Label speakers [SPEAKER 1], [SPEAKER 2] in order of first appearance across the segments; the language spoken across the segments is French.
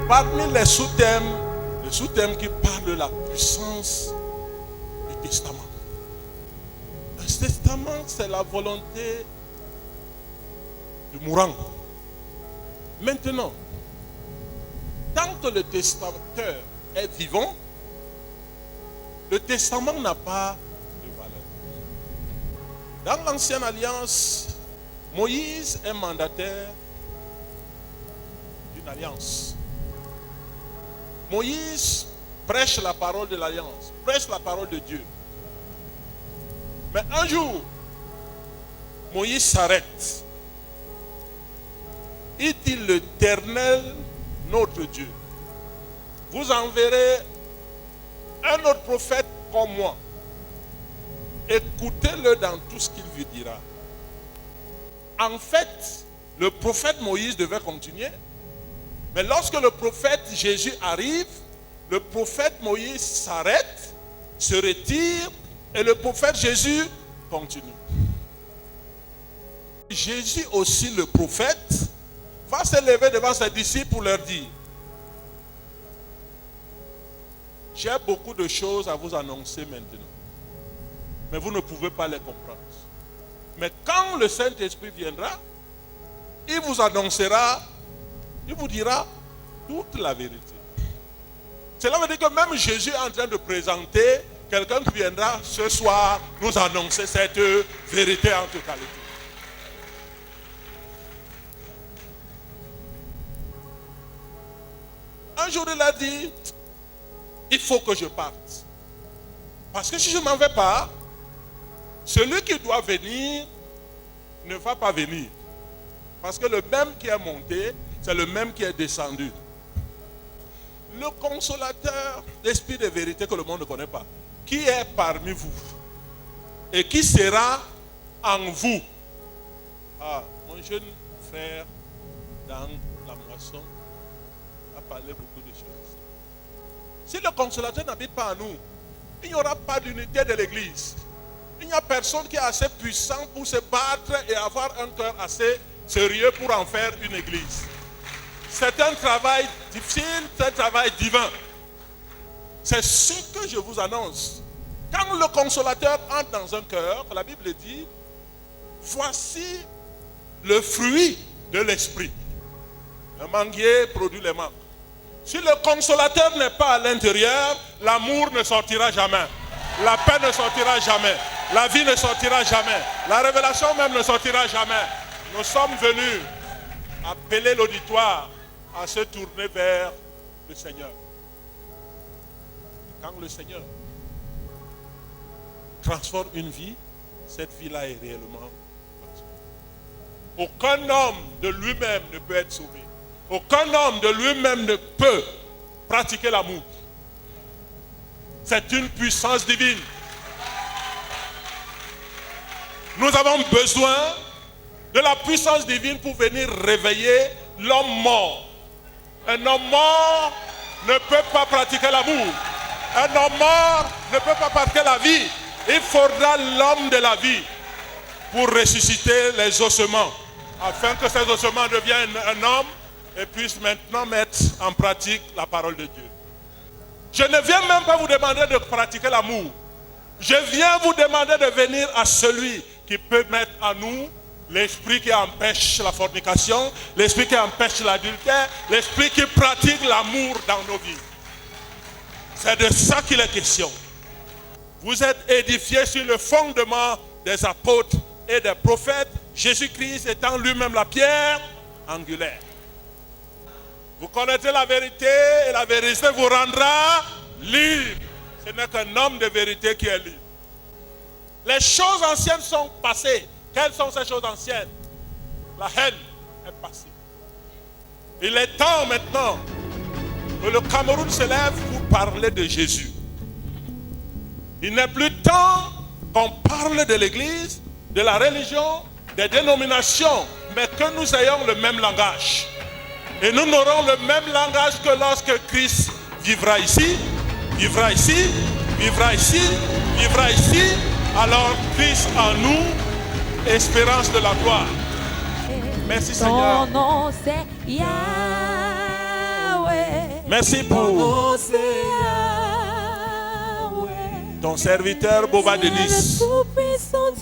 [SPEAKER 1] Parmi les sous-thèmes qui parlent de la puissance du testament. Le testament, c'est la volonté du mourant. Maintenant, tant que le testateur est vivant, le testament n'a pas de valeur. Dans l'ancienne alliance, Moïse est mandataire d'une alliance. Moïse prêche la parole de l'alliance, prêche la parole de Dieu. Mais un jour, Moïse s'arrête. Il dit: l'Éternel, notre Dieu, vous enverrez un autre prophète comme moi. Écoutez-le dans tout ce qu'il vous dira. En fait, le prophète Moïse devait continuer. Mais lorsque le prophète Jésus arrive, le prophète Moïse s'arrête, se retire, et le prophète Jésus continue. Jésus aussi, le prophète, va se lever devant ses disciples pour leur dire: j'ai beaucoup de choses à vous annoncer maintenant, mais vous ne pouvez pas les comprendre. Mais quand le Saint-Esprit viendra, il vous annoncera, il vous dira toute la vérité. Cela veut dire que même Jésus est en train de présenter quelqu'un qui viendra ce soir nous annoncer cette vérité en totalité. Un jour, il a dit: il faut que je parte. Parce que si je ne m'en vais pas, celui qui doit venir ne va pas venir. Parce que le même qui est monté, c'est le même qui est descendu. Le consolateur, l'esprit de vérité que le monde ne connaît pas, qui est parmi vous et qui sera en vous. Ah, mon jeune frère dans la moisson a parlé beaucoup de choses. Si le consolateur n'habite pas en nous, il n'y aura pas d'unité de l'église. Il n'y a personne qui est assez puissant pour se battre et avoir un cœur assez sérieux pour en faire une église. C'est un travail difficile, c'est un travail divin. C'est ce que je vous annonce. Quand le consolateur entre dans un cœur, la Bible dit: voici le fruit de l'esprit. Un manguier produit les mangues. Si le consolateur n'est pas à l'intérieur, l'amour ne sortira jamais. La paix ne sortira jamais. La vie ne sortira jamais. La révélation même ne sortira jamais. Nous sommes venus appeler l'auditoire à se tourner vers le Seigneur. Quand le Seigneur transforme une vie, cette vie-là est réellement transformée. Aucun homme de lui-même ne peut être sauvé. Aucun homme de lui-même ne peut pratiquer l'amour. C'est une puissance divine. Nous avons besoin de la puissance divine pour venir réveiller l'homme mort. Un homme mort ne peut pas pratiquer l'amour. Un homme mort ne peut pas pratiquer la vie. Il faudra l'homme de la vie pour ressusciter les ossements, afin que ces ossements deviennent un homme et puissent maintenant mettre en pratique la parole de Dieu. Je ne viens même pas vous demander de pratiquer l'amour. Je viens vous demander de venir à celui qui peut mettre en nous l'esprit qui empêche la fornication, l'esprit qui empêche l'adultère, l'esprit qui pratique l'amour dans nos vies. C'est de ça qu'il est question. Vous êtes édifiés sur le fondement des apôtres et des prophètes, Jésus-Christ étant lui-même la pierre angulaire. Vous connaissez la vérité et la vérité vous rendra libre. Ce n'est qu'un homme de vérité qui est libre. Les choses anciennes sont passées. Quelles sont ces choses anciennes? La haine est passée. Il est temps maintenant que le Cameroun se lève pour parler de Jésus. Il n'est plus temps qu'on parle de l'Église, de la religion, des dénominations, mais que nous ayons le même langage. Et nous n'aurons le même langage que lorsque Christ vivra ici, vivra ici, vivra ici, vivra ici. Alors Christ en nous, espérance de la gloire. Merci Seigneur.
[SPEAKER 2] Ton nom c'est Yahweh.
[SPEAKER 1] Merci pour ton serviteur Boba Denis.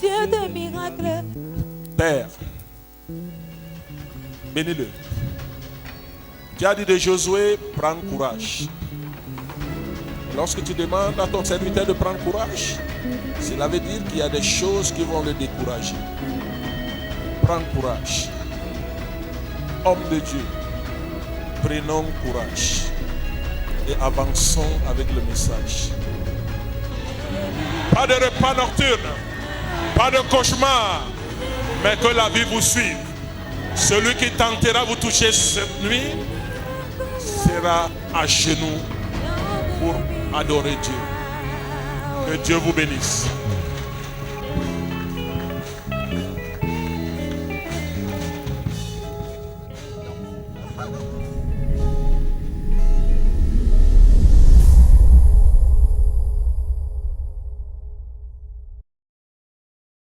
[SPEAKER 2] Dieu de miracles.
[SPEAKER 1] Père, bénis-le. Tu as dit de Josué, prends courage. Lorsque tu demandes à ton serviteur de prendre courage, cela veut dire qu'il y a des choses qui vont le décourager. Prends courage. Homme de Dieu, prenons courage et avançons avec le message. Pas de repas nocturne, pas de cauchemar, mais que la vie vous suive. Celui qui tentera vous toucher cette nuit sera à genoux pour adorer Dieu. Que Dieu vous bénisse.